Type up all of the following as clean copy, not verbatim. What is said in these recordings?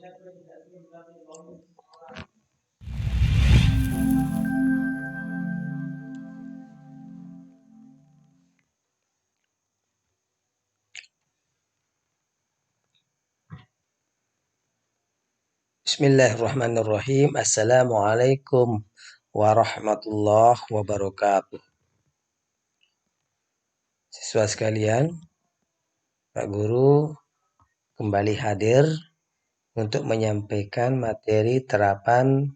Bismillahirrahmanirrahim. Assalamualaikum warahmatullahi wabarakatuh. Siswa sekalian, Pak Guru kembali hadir untuk menyampaikan materi terapan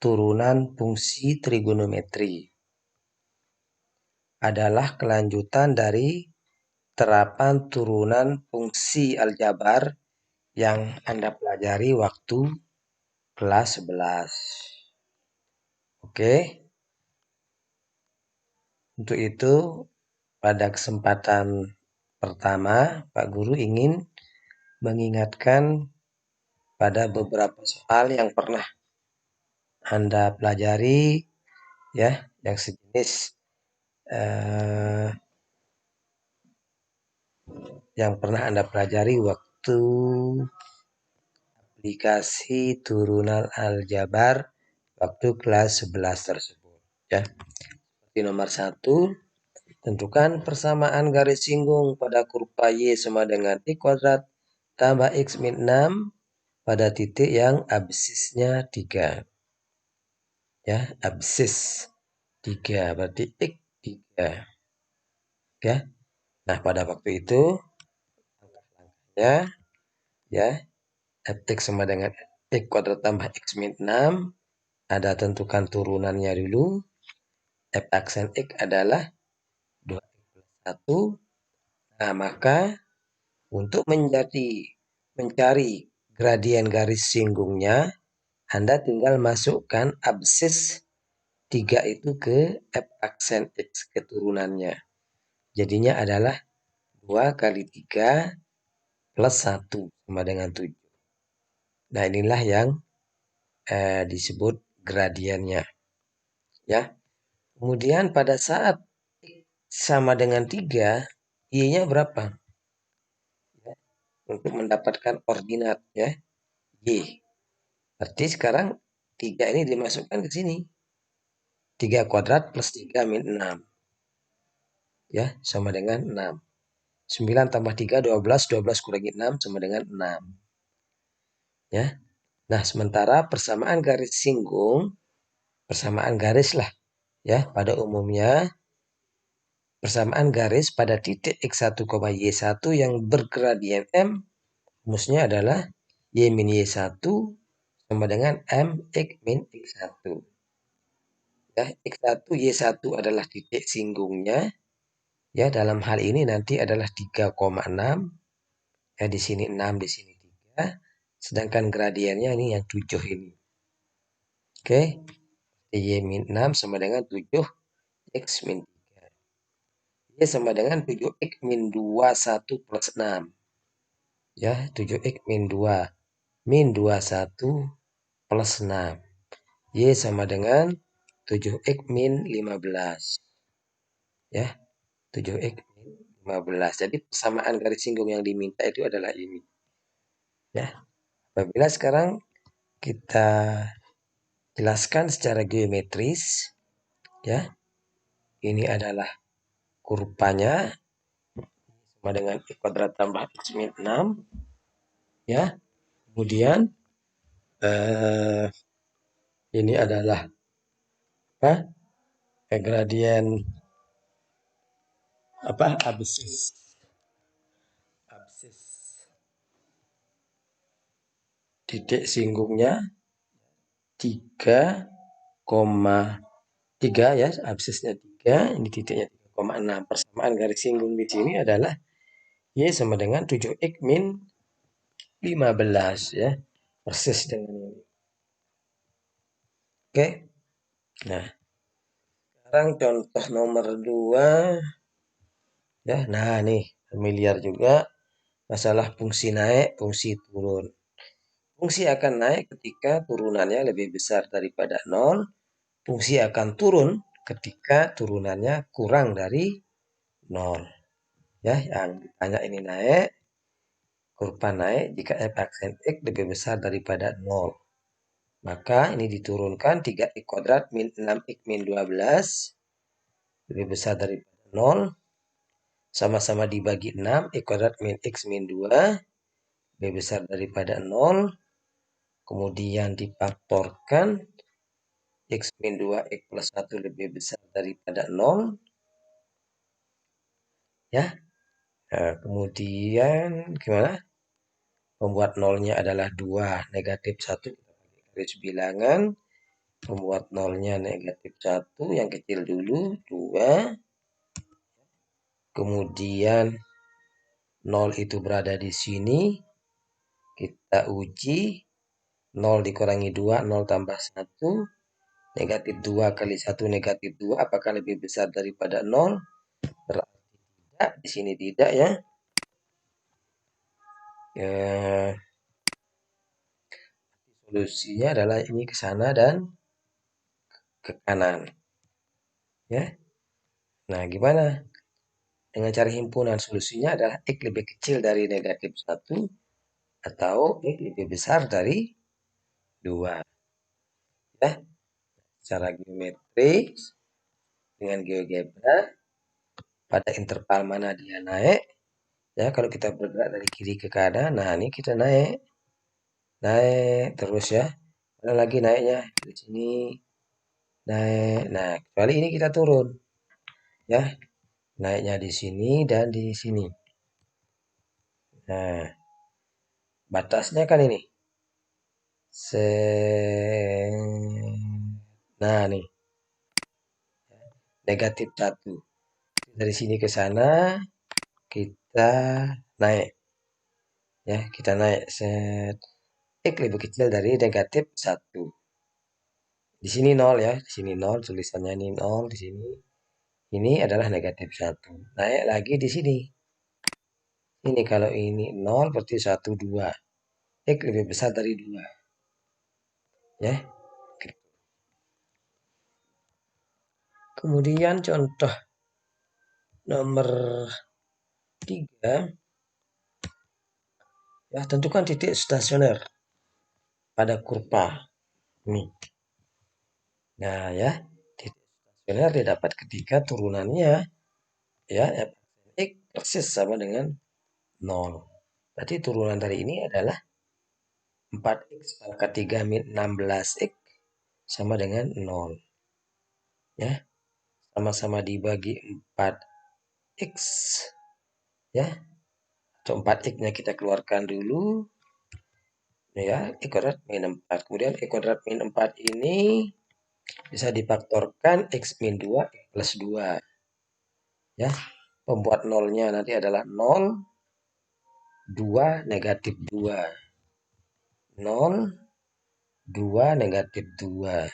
turunan fungsi trigonometri. Adalah kelanjutan dari terapan turunan fungsi aljabar yang Anda pelajari waktu kelas 11. Oke. Untuk itu, pada kesempatan pertama, Pak Guru ingin mengingatkan pada beberapa soal yang pernah Anda pelajari, ya, yang sejenis yang pernah Anda pelajari waktu aplikasi turunan aljabar waktu kelas 11 tersebut, ya. Di nomor 1, tentukan persamaan garis singgung pada kurva Y sama dengan I kuadrat tambah X min 6 pada titik yang absisnya 3. Ya, absis 3 berarti X 3. Ya. Nah, pada waktu itu ya, fx sama dengan X kuadrat tambah X min 6. Ada tentukan turunannya dulu. F aksen X adalah 2x+1. Nah, maka untuk mencari gradien garis singgungnya, Anda tinggal masukkan absis 3 itu ke F aksen X keturunannya. Jadinya adalah 2 kali 3 plus 1 sama dengan 7. Nah, inilah yang disebut gradiennya. Ya. Kemudian pada saat sama dengan 3, Y-nya berapa? Ya. Untuk mendapatkan ordinat, ya, Y. Berarti sekarang 3 ini dimasukkan ke sini. 3 kuadrat plus 3 min 6. Ya, sama dengan 6. 9 tambah 3, 12. 12 kurangi 6 sama dengan 6. Ya. Nah, sementara persamaan garis singgung, persamaan garis lah, ya, pada umumnya persamaan garis pada titik X1, Y1 yang bergradien M, rumusnya adalah Y min Y1 sama dengan M X min X1. Ya, X1, Y1 adalah titik singgungnya. Ya, dalam hal ini nanti adalah 3,6. Ya, di sini 6, di sini 3. Sedangkan gradiennya ini yang 7 ini. Oke. Y min 6 sama dengan 7 X min 3. Y sama dengan 7X min 21 plus 6. Ya, 7X min 2 min 21 plus 6. Y sama dengan 7X min 15. Ya, 7X min 15. Jadi persamaan garis singgung yang diminta itu adalah ini. Ya. Apabila sekarang kita jelaskan secara geometris, ya. Ini adalah kurvanya sama dengan I kuadrat tambah X min 6. Ya. Kemudian ini adalah gradien absis titik singgungnya 3,3, ya, absisnya 3, ini titiknya 3,6. Persamaan garis singgung di sini adalah Y sama dengan 7X min 15, ya, persis dengan ini. Oke. Nah, sekarang contoh nomor 2, ya. Nah, nih familiar juga masalah fungsi naik, fungsi turun. Fungsi akan naik ketika turunannya lebih besar daripada 0. Fungsi akan turun ketika turunannya kurang dari 0. Ya, yang ditanya ini naik, kurva naik jika f aksen X lebih besar daripada 0. Maka ini diturunkan 3x kuadrat min 6x min 12 lebih besar daripada 0. Sama-sama dibagi 6, x kuadrat min x min 2 lebih besar daripada 0. Kemudian difaktorkan x min 2 x plus 1 lebih besar daripada 0. Ya. Nah, kemudian gimana? Pembuat nolnya adalah 2, negatif 1, kita pakai garis bilangan. Pembuat nolnya negatif 1, yang kecil dulu, 2. Kemudian 0 itu berada di sini. Kita uji 0 dikurangi 2, 0 tambah 1. Negatif 2 kali 1 negatif 2, apakah lebih besar daripada 0? Berarti tidak, di sini tidak ya. Solusinya adalah ini ke sana dan ke kanan. Ya. Nah, gimana? Dengan cara himpunan solusinya adalah X lebih kecil dari negatif 1 atau X lebih besar dari 2. Ya. Secara geometris dengan GeoGebra pada interval mana dia naik. Ya, kalau kita bergerak dari kiri ke kanan, nah ini kita naik terus ya. Ada lagi naiknya di sini, naik. Nah, kecuali ini kita turun. Ya, naiknya di sini dan di sini. Nah, batasnya kan ini. Nah, nih. Negatif 1. Dari sini ke sana, kita naik. Ya, kita naik. X lebih kecil dari negatif 1. Di sini 0 ya, di sini 0, tulisannya ini 0 di sini. Ini adalah negatif 1. Naik lagi di sini. Ini kalau ini 0 berarti 1, 2. X lebih besar dari 2. Ya. Kemudian contoh nomor 3. Ya, tentukan titik stasioner pada kurva ini. Nah, ya, titik stasioner didapat ketika turunannya ya X persis sama dengan 0. Berarti turunan dari ini adalah 4x pangkat 3 min 16x sama dengan 0. Ya, sama-sama dibagi 4x. Ya, atau 4x-nya kita keluarkan dulu. Ya, x kuadrat min 4. Kemudian x kuadrat min 4 ini bisa difaktorkan x min 2 x plus 2. Ya, pembuat nolnya nanti adalah 0, 2, negatif 2. 0, 2, negatif 2.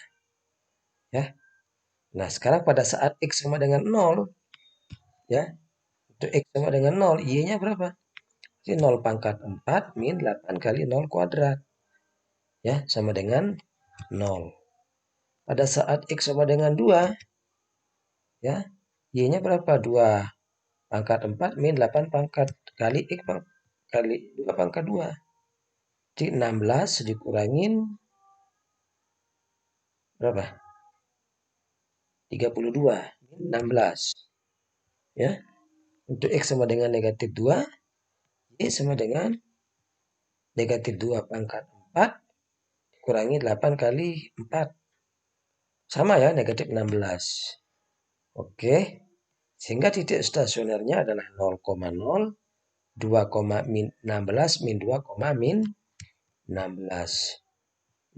Ya. Nah, sekarang pada saat X sama dengan 0, ya, untuk X sama dengan 0, Y-nya berapa? Jadi 0 pangkat 4 min 8 kali 0 kuadrat. Ya, sama dengan 0. Pada saat X sama dengan 2, ya, Y-nya berapa? 2 pangkat 4 min 8 pangkat kali X kali 2 pangkat 2. Jadi 16 dikurangin berapa? 32 min 16. Ya. Untuk X sama dengan negatif 2, Y sama dengan negatif 2 pangkat 4 kurangi 8 kali 4. Sama ya, negatif 16. Oke. Sehingga titik stasionernya adalah 0,0, 2, min 16 min 2, min 16. 0,0,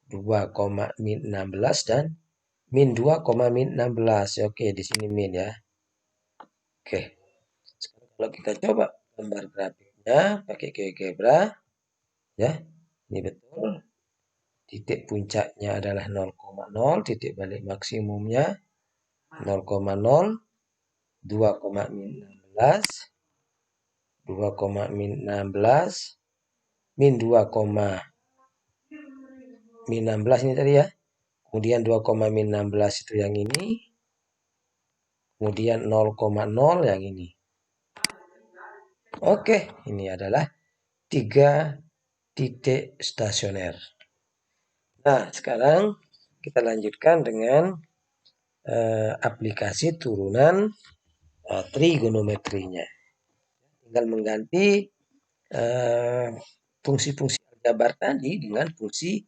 2, min 16 dan min 2, min 16. Oke, di sini min ya. Oke. Sekarang kalau kita coba gambar grafiknya pakai GeoGebra ya. Ini betul. Titik puncaknya adalah 0,0, titik balik maksimumnya 0,0, 2, min 16, 2, min 16, min 2, min 16 ini tadi ya. Kemudian 2, min 16 itu yang ini. Kemudian 0,0 yang ini. Oke, ini adalah 3 titik stasioner. Nah, sekarang kita lanjutkan dengan aplikasi turunan trigonometrinya. Tinggal mengganti fungsi-fungsi aljabar tadi dengan fungsi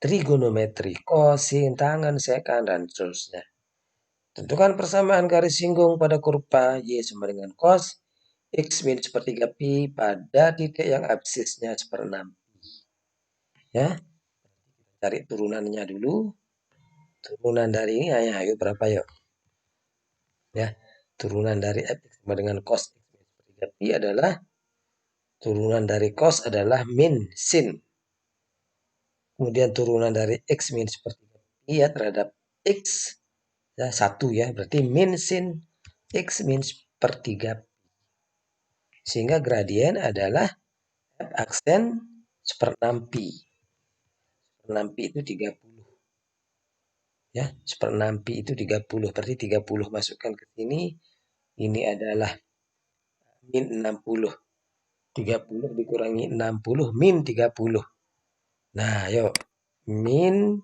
trigonometri, kosin, tangen, sekan, dan seterusnya. Tentukan persamaan garis singgung pada kurva Y sama dengan cos X min sepertiga pi pada titik yang absisnya 1/6. Ya, cari turunannya dulu. Turunan dari ini, ayo berapa yuk? Ya, turunan dari F sama dengan cos X min sepertiga pi adalah turunan dari cos adalah min sin. Kemudian turunan dari X min sepertiga pi ya terhadap X ya 1 ya, berarti min sin X min sepertiga pi. Sehingga gradien adalah F aksen 1/6 pi. 1/6 pi itu 30. Ya, 1/6 pi itu 30. Berarti 30 masukkan ke sini. Ini adalah min 60. 30 dikurangi 60 min 30. Nah, yuk. Min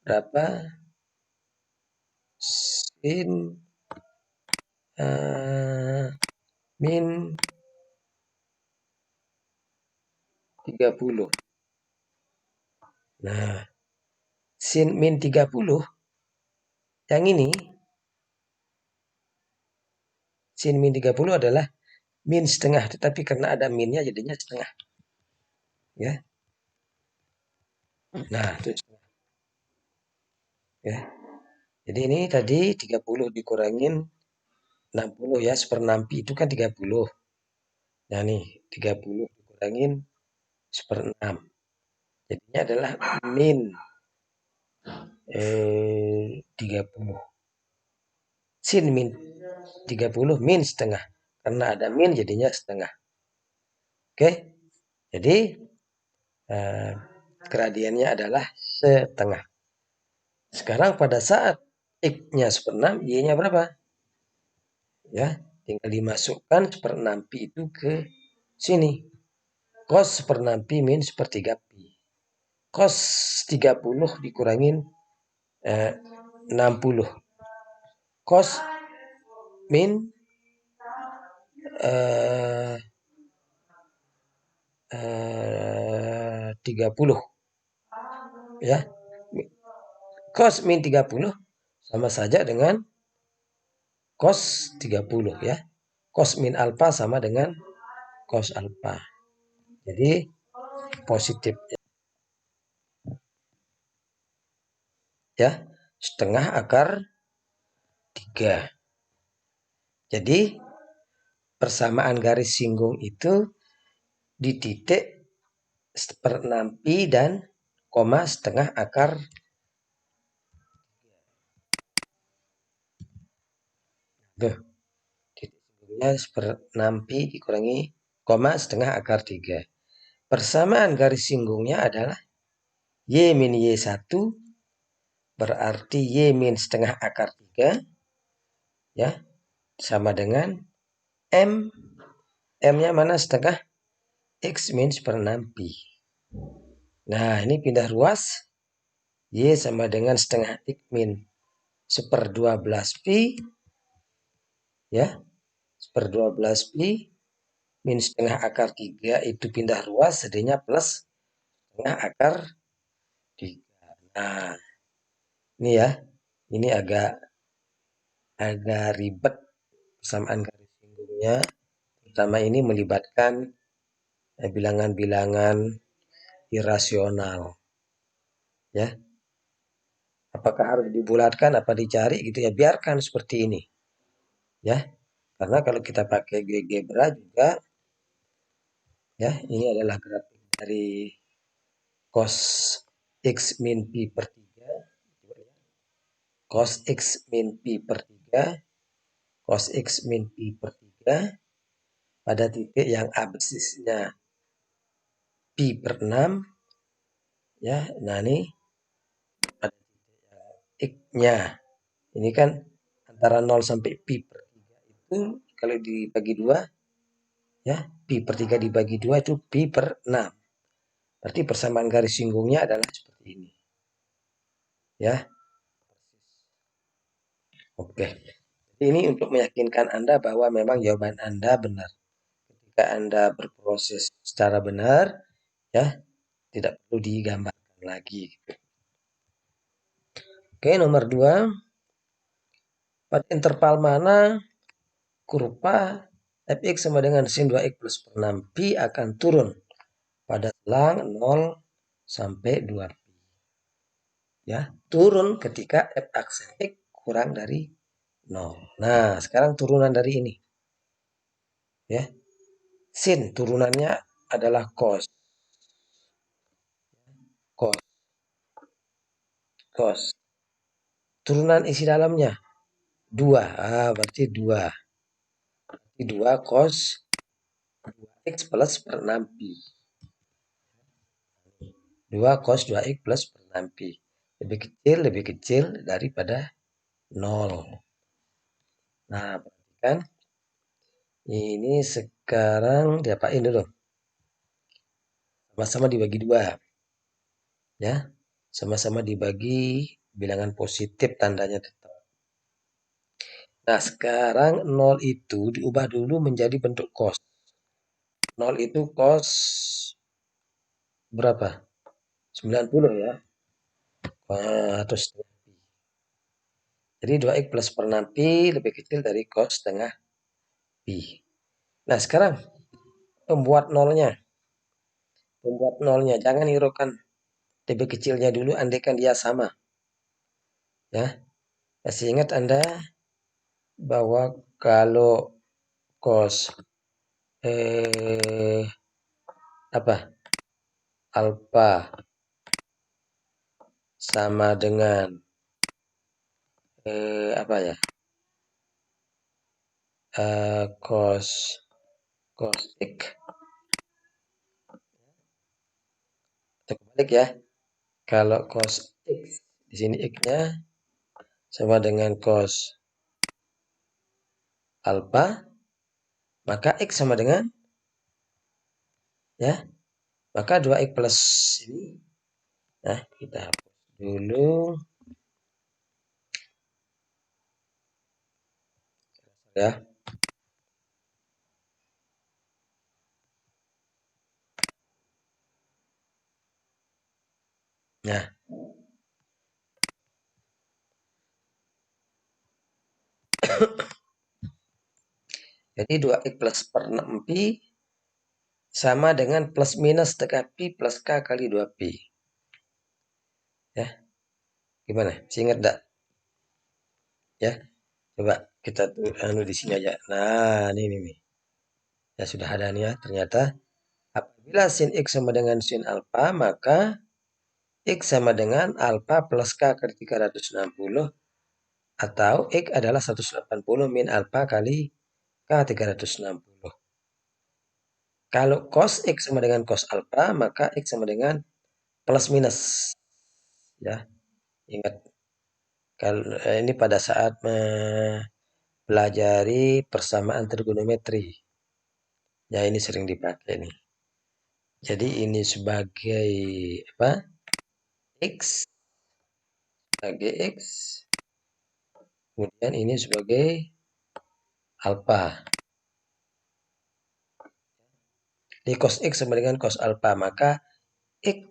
berapa? Sin min 30. Nah, sin min 30 yang ini sin min 30 adalah min setengah, tetapi karena ada minnya jadinya setengah. Ya. Nah, itu setengah. Ya. Jadi ini tadi 30 dikurangin 60 ya, 1/6 pi itu kan 30. Nah, nih 30 dikurangin 1/6. Jadinya adalah min 30. Sin min 30 min setengah. Karena ada min jadinya setengah. Oke. Jadi gradiennya adalah setengah. Sekarang pada saat X-nya 1/6, Y-nya berapa? Ya, tinggal dimasukkan 1/6 pi itu ke sini. Cos 1/6 pi min 1/3 pi. Cos 30 dikurangin 60. Cos min 30 ya. Cos min 30 sama saja dengan cos 30 ya. Cos min alfa sama dengan cos alfa. Jadi positif ya. Setengah akar 3. Jadi persamaan garis singgung itu di titik 1/6 pi dan koma setengah akar 3. Tuh, titik singgungnya 1/6 pi dikurangi koma setengah akar 3. Persamaan garis singgungnya adalah Y min Y1 berarti Y min setengah akar 3 ya, sama dengan M. M-nya mana setengah? X min 1/6 pi. Nah, ini pindah ruas. Y sama dengan setengah X min 1/12 pi. Ya, 1/12 pi. Min setengah akar 3 itu pindah ruas. Jadinya plus setengah akar 3. Nah, ini ya. Ini agak ribet persamaan garis singgungnya. Pertama ini melibatkan bilangan-bilangan irasional. Ya, apakah harus dibulatkan, apa dicari gitu ya, biarkan seperti ini. Ya, karena kalau kita pakai GeoGebra juga, ya, ini adalah grafik dari cos X min pi per 3. Cos X min pi per 3. Cos X min pi per 3 pada titik yang absisnya pi per 6. Ya, nah ini pada titik X-nya. Ini kan antara 0 sampai pi per 3 itu kalau dibagi 2 Ya, pi per 3 dibagi 2 itu pi per 6. Berarti persamaan garis singgungnya adalah seperti ini. Ya, oke. Ini untuk meyakinkan Anda bahwa memang jawaban Anda benar. Jika Anda berproses secara benar, ya, tidak perlu digambarkan lagi. Oke, nomor 2. Pada interval mana kurva fx sama dengan sin 2x plus per 6 pi akan turun pada selang 0 sampai 2 pi. Ya, turun ketika f aksen x kurang dari 0. Nah, sekarang turunan dari ini. Ya, sin turunannya adalah cos. Cos. Cos. Turunan isi dalamnya 2. Berarti 2. Berarti 2 cos 2x plus per 6 pi. 2 cos 2x plus per 6 pi. Lebih kecil daripada 0. Nah, perhatikan. Ini sekarang diapain dulu? Sama-sama dibagi 2. Ya, sama-sama dibagi bilangan positif, tandanya tetap. Nah, sekarang 0 itu diubah dulu menjadi bentuk cos. 0 itu cos berapa? 90 ya. Terus jadi 2x plus per 6 pi lebih kecil dari cos setengah pi. Nah, sekarang pembuat nolnya. Pembuat nolnya jangan hiraukan lebih kecilnya dulu, andaikan dia sama. Ya, masih ingat Anda bahwa kalau cos apa alfa sama dengan apa ya, cos x atau kebalik ya. Kalau cos x di sini x-nya sama dengan cos alfa, maka x sama dengan, ya, maka 2x plus ini. Nah, kita hapus dulu. Ya. Nah, jadi 2x plus per 6 pi sama dengan plus minus 3 pi plus k kali 2 pi. Ya, gimana? Masih ingat enggak? Ya, coba kita anu di sini aja. Nah, ini nih. Ya sudah ada nih ya. Ternyata apabila sin x sama dengan sin alfa, maka x sama dengan alfa plus k kali 360 atau x adalah 180 min alfa kali k 360. Kalau cos x sama dengan cos alfa, maka x sama dengan plus minus. Ya, ingat. Kalau ini pada saat mempelajari persamaan trigonometri. Ya, ini sering dipakai nih. Jadi ini sebagai apa? X sebagai X. Kemudian ini sebagai alfa. Di cos X sama dengan cos alfa, maka X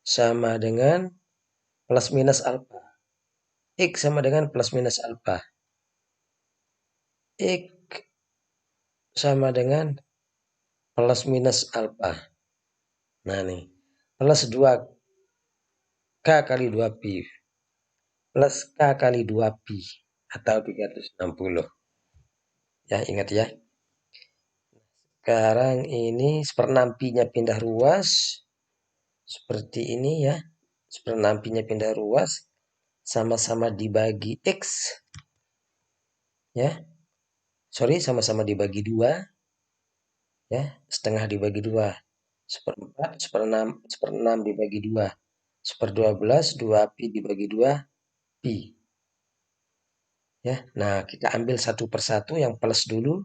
sama dengan plus minus alfa. X sama dengan plus minus alfa. X sama dengan plus minus alfa. Nah nih, plus 2K kali 2 pi plus K kali 2 pi atau 360. Ya, ingat ya. Sekarang ini seperenam pi-nya pindah ruas. Seperti ini ya. Seperenam pi-nya pindah ruas. Sama-sama dibagi X. Ya. Sorry, sama-sama dibagi 2. Ya, setengah dibagi 2. Seperempat, seperenam dibagi 2. 1/12, 2 pi dibagi 2, pi. Ya, nah kita ambil satu persatu yang plus dulu.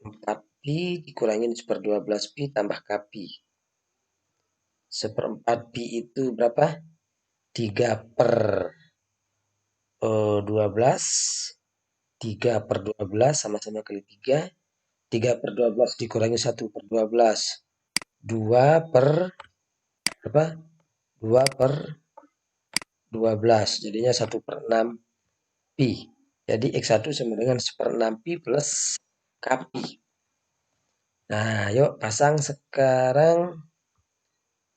4pi dikurangin 1/12pi tambah kpi. 1/4pi itu berapa? 3/12. 3/12 sama-sama kali 3. 3/12 dikurangi 1/12. 2 per berapa? 2/12. Jadinya 1/6 pi. Jadi X1 sama dengan 1/6 pi plus kpi. Nah, yuk pasang sekarang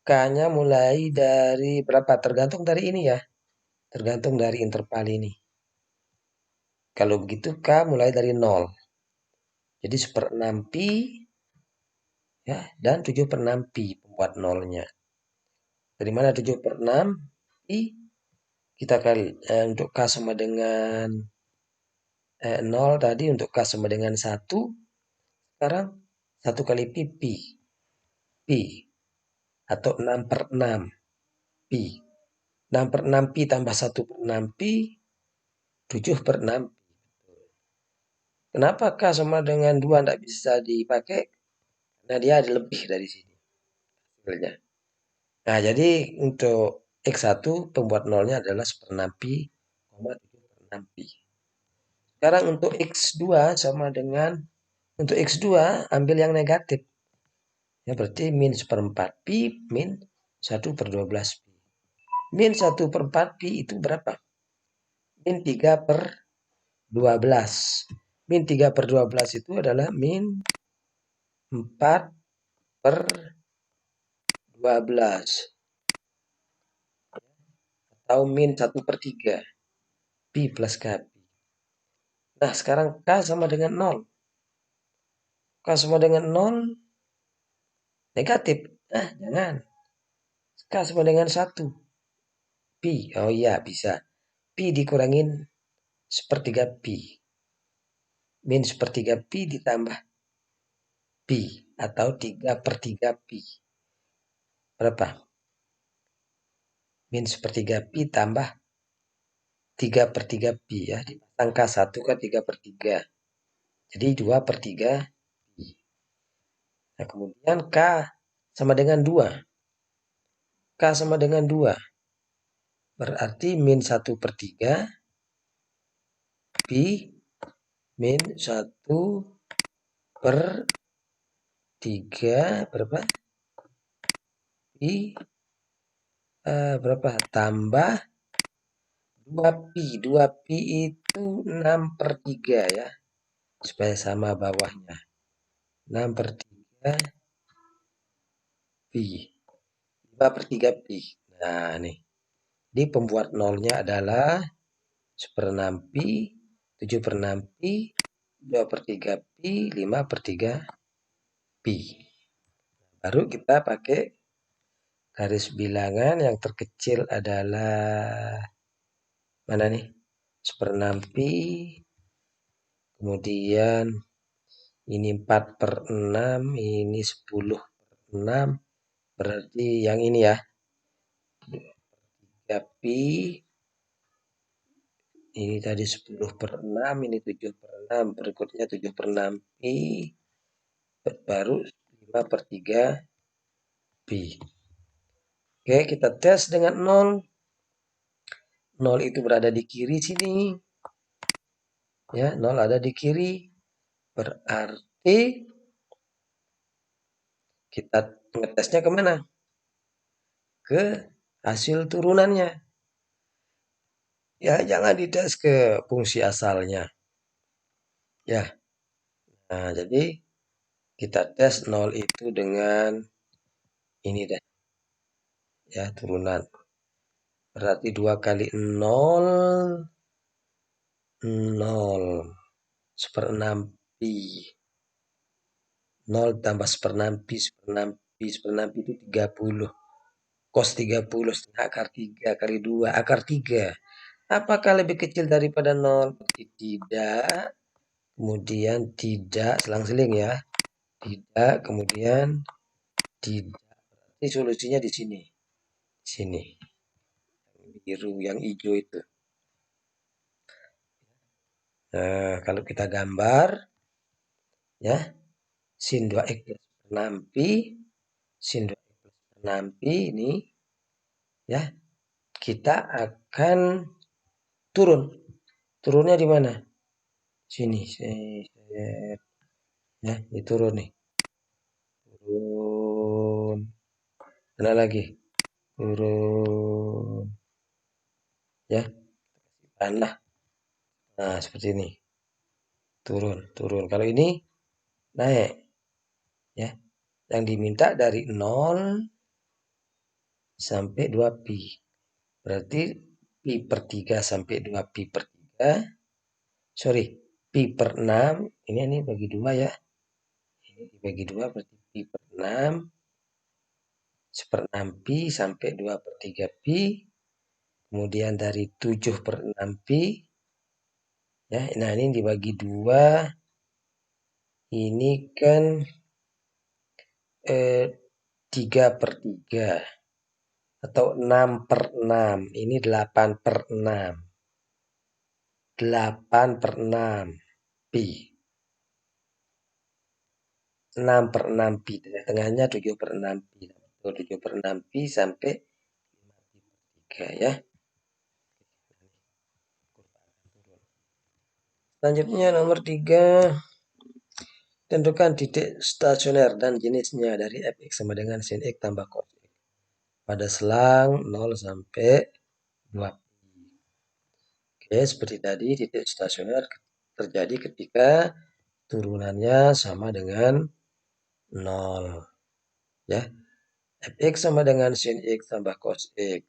K-nya mulai dari berapa? Tergantung dari ini ya. Tergantung dari interval ini. Kalau begitu K mulai dari 0. Jadi 1/6 pi ya, dan 7/6 pi pembuat nolnya. Dari mana 7/6 pi? Kita kali untuk K sama dengan 0 tadi, untuk K sama dengan 1. Sekarang 1 kali pi. Pi atau 6/6 pi. 6/6 pi tambah 1/6 pi, 7/6. Kenapa K sama dengan 2 tidak bisa dipakai? Nah, dia ada lebih dari sini hasilnya. Nah, jadi untuk X1 pembuat nolnya adalah 1/6 pi, 7/6 pi. Sekarang untuk X2 sama dengan, untuk X2 ambil yang negatif. Ya, berarti min 1/4 pi min 1/12 pi. Min 1/4 pi itu berapa? Min 3/12. Min 3/12 itu adalah min 4/12. Atau min 1/3. Pi plus kpi. Nah, sekarang K sama dengan 0. K sama dengan 0 negatif. Nah, jangan. K sama dengan 1. Pi. Oh iya, bisa. Pi dikurangin 1/3 pi. Min 1/3 pi ditambah pi. Atau 3/3 pi. Berapa? Min 1/3 pi tambah 3/3 pi ya. Dipasang K1 ke 3/3. Jadi 2/3 pi. Nah, kemudian K sama dengan 2. K sama dengan 2. Berarti min 1/3 pi min 1/3 berapa? Pi berapa? Tambah 2pi. 2pi itu 6/3 ya. Supaya sama bawahnya. 6/3 pi. 5/3 pi. Nah, nih. Jadi pembuat nolnya adalah 1/6 pi, 7/6 pi, 2/3 pi, 5/3 pi. Baru kita pakai garis bilangan yang terkecil adalah mana nih? 1/6 pi. Kemudian ini 4/6, ini 10/6. Berarti yang ini ya. 3 pi. Ini tadi 10/6, ini 7/6. Berikutnya 7/6 pi. Baru 5/3 pi. Oke, kita tes dengan 0. 0 itu berada di kiri sini. Ya, 0 ada di kiri. Berarti kita ngetesnya kemana? Ke hasil turunannya. Ya, jangan dites ke fungsi asalnya. Ya, nah jadi kita tes 0 itu dengan ini deh. Ya, turunan. Berarti 2 kali 0, 0. 1/6 pi. 0 tambah 1/6 pi, 1/6 pi, 1/6 pi itu 30. Cos 30 setengah akar 3 kali 2 akar 3. Apakah lebih kecil daripada 0? Tidak. Kemudian tidak, selang-seling ya. Tidak, kemudian tidak. Ini solusinya di sini. Sini. Yang biru, yang hijau itu. Nah, kalau kita gambar, ya, sin 2x plus per 6pi, sin 2x plus per 6pi ini, ya, kita akan turun. Turunnya di mana? Sini, ya, ini turun nih. Turun. Mana lagi? Turun. Ya, lah. Nah, seperti ini. Turun, turun. Kalau ini naik, ya. Yang diminta dari 0 sampai 2pi. Berarti pi per 3 sampai 2pi per 3. Sorry, pi per 6. Ini bagi 2 ya. Ini dibagi 2 berarti pi per 6. Seper 6 pi sampai 2 per 3 pi. Kemudian dari 7 per 6 pi. Ya, nah ini dibagi 2. Ini kan 3 per 3. Atau 6 per 6. Ini 8 per 6. 8 per 6 pi. 6 per 6 pi. Tengahnya 7 per 6 pi. 7 per 6 pi sampai 5 pi per 3 ya. Selanjutnya nomor 3. Tentukan titik stasioner dan jenisnya dari fx sama dengan sin x tambah cos x. Pada selang 0 sampai 2 pi. Oke, seperti tadi titik stasioner terjadi ketika turunannya sama dengan 0. Ya, fx sama dengan sin x tambah cos x.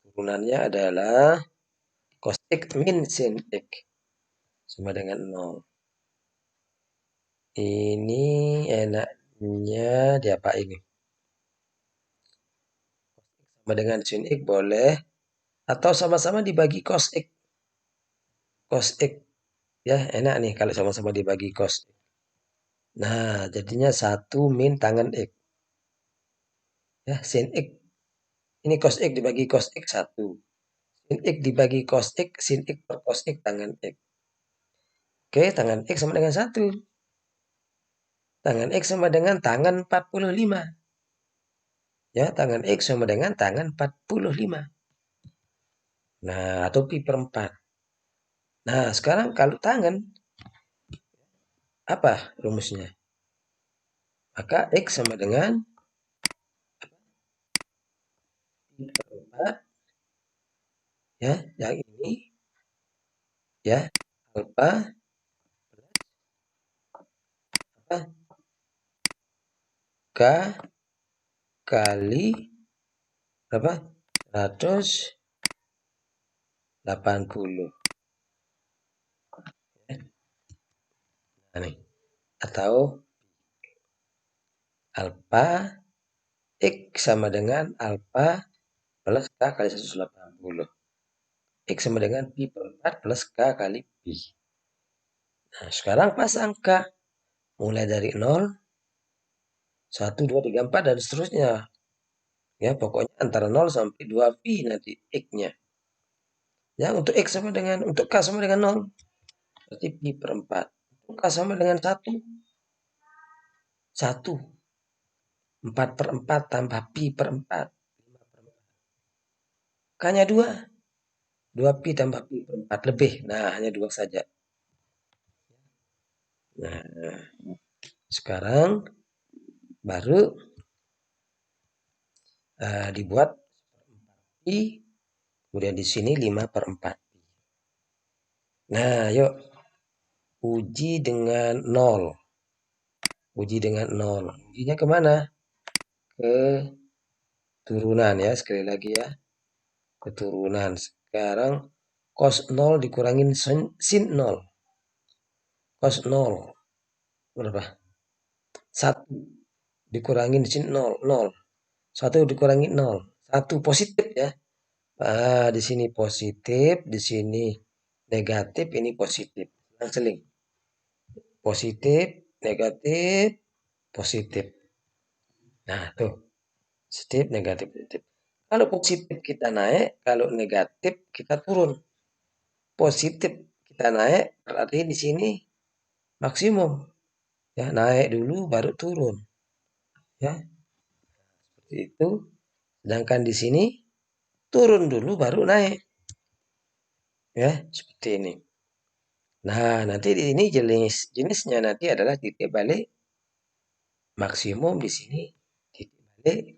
Turunannya adalah cos x min sin x sama dengan 0. Ini enaknya diapain ini? Sama dengan sin x boleh. Atau sama-sama dibagi cos x. Cos x. Ya, enak nih kalau sama-sama dibagi cos x. Nah, jadinya 1 min tangan x. Ya, sin x. Ini cos x dibagi cos x 1. Sin x dibagi cos x, sin x per cos x tangan x. Oke, tangan x sama dengan 1. Tangan x sama dengan tangan 45. Ya, tangan x sama dengan tangan 45. Nah, atau pi per 4. Nah, sekarang kalau tangan, apa rumusnya? Maka x sama dengan pi per 4. Ya, yang ini. Ya, alfa apa? K kali berapa? 180. Nah, nih. Atau alfa x sama dengan alfa plus k kali 180. X sama dengan pi per 4 plus k kali pi. Nah, sekarang pasang k. Mulai dari 0, 1, 2, 3, 4, dan seterusnya. Ya, pokoknya antara 0 sampai 2 pi nanti x-nya. Ya, untuk x sama dengan, untuk k sama dengan 0. Berarti pi per 4. Untuk k sama dengan 1. 1. 4 per 4 tambah pi per 4. 5 per 4. K-nya 2. 2 pi tambah pi per 4 lebih. Nah, hanya 2 saja. Nah, sekarang baru dibuat pi. Kemudian di sini 5 per 4 pi. Nah, yuk. Uji dengan 0. Uji dengan 0. Ujinya kemana? Ke turunan ya. Sekali lagi ya. Keturunan. Sekarang cos 0 dikurangin sin 0. Cos 0 berapa? 1 dikurangin sin 0, 0. 1 dikurangi 0. 1 positif ya. Nah, di sini positif, di sini negatif, ini positif. Seling. Positif, negatif, positif. Nah, tuh. Positif, negatif, positif. Kalau positif kita naik, kalau negatif kita turun. Positif kita naik, berarti di sini maksimum. Ya, naik dulu baru turun. Ya, seperti itu. Sedangkan di sini turun dulu baru naik. Ya, seperti ini. Nah, nanti di ini jenisnya nanti adalah titik balik maksimum, di sini titik balik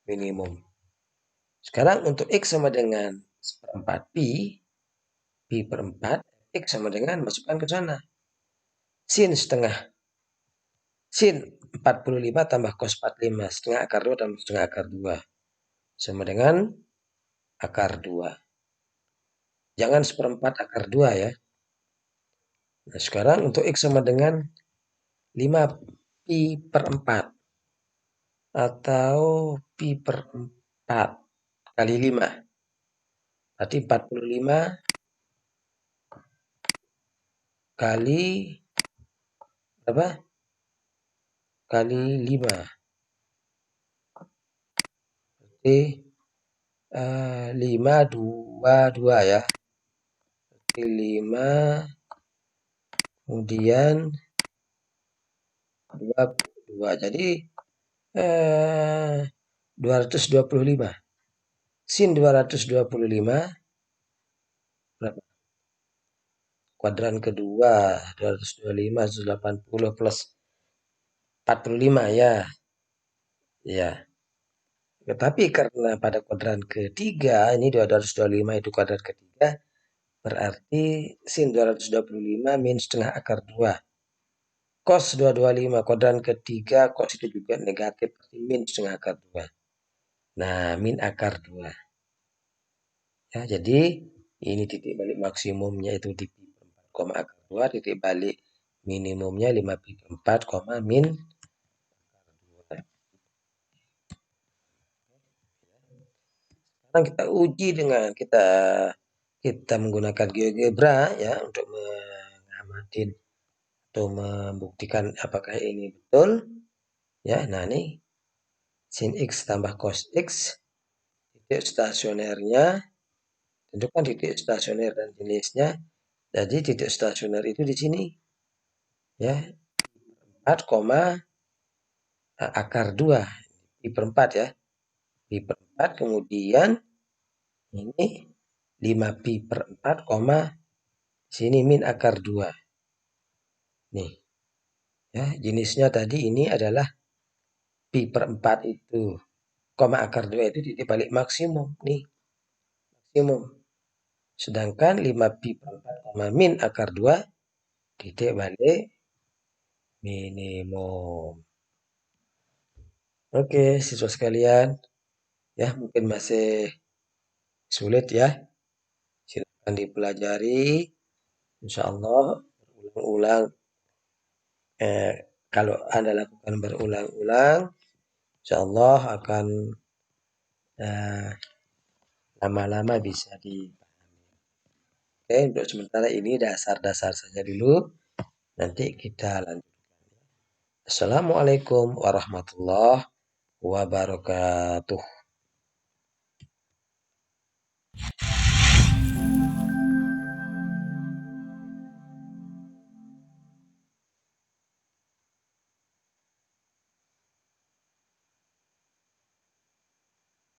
minimum. Sekarang untuk X sama dengan seperempat Pi per 4, X sama dengan, masukkan ke sana. Sin setengah. Sin 45 tambah cos 45. Setengah akar 2 tambah setengah akar 2. Sama dengan akar 2. Jangan seperempat akar 2 ya. Nah, sekarang untuk X sama dengan 5 Pi per 4. Atau Pi per 4 kali 5. Berarti 45 kali berapa? Kali 5. Berarti 5, 2, 2 ya. Berarti 5, kemudian 2, 2. Jadi 225. Sin 225 berapa? Kuadran kedua 225 180 plus 45 ya. Ya. Tetapi karena pada kuadran ketiga ini 225 itu kuadran ketiga, berarti sin 225 min setengah akar 2. Cos 225 kuadran ketiga, cos itu juga negatif, berarti min setengah akar 2. Nah, min akar 2. Ya, jadi ini titik balik maksimumnya itu di pi per 4, akar 2, titik balik minimumnya 5 pi per 4, min akar 2. Sekarang kita uji dengan kita menggunakan GeoGebra ya untuk mengamati atau membuktikan apakah ini betul. Ya, nah ini sin X tambah cos X, titik stasionernya, tentukan titik stasioner dan jenisnya. Jadi titik stasioner itu di sini. Ya, 4, akar 2, pi per 4 ya. Pi per 4, kemudian ini 5 pi per 4, sini min akar 2. Nih, ya, jenisnya tadi ini adalah pi per 4 itu, akar 2 itu titik balik maksimum. Nih, maksimum. Sedangkan 5 pi per 4, min akar 2, titik balik minimum. Oke, siswa sekalian, ya mungkin masih sulit ya. Silakan dipelajari. Insya Allah berulang-ulang. Kalau Anda lakukan berulang-ulang, insya Allah akan lama-lama bisa dipahami. Oke, untuk sementara ini dasar-dasar saja dulu. Nanti kita lanjut. Assalamualaikum warahmatullahi wabarakatuh.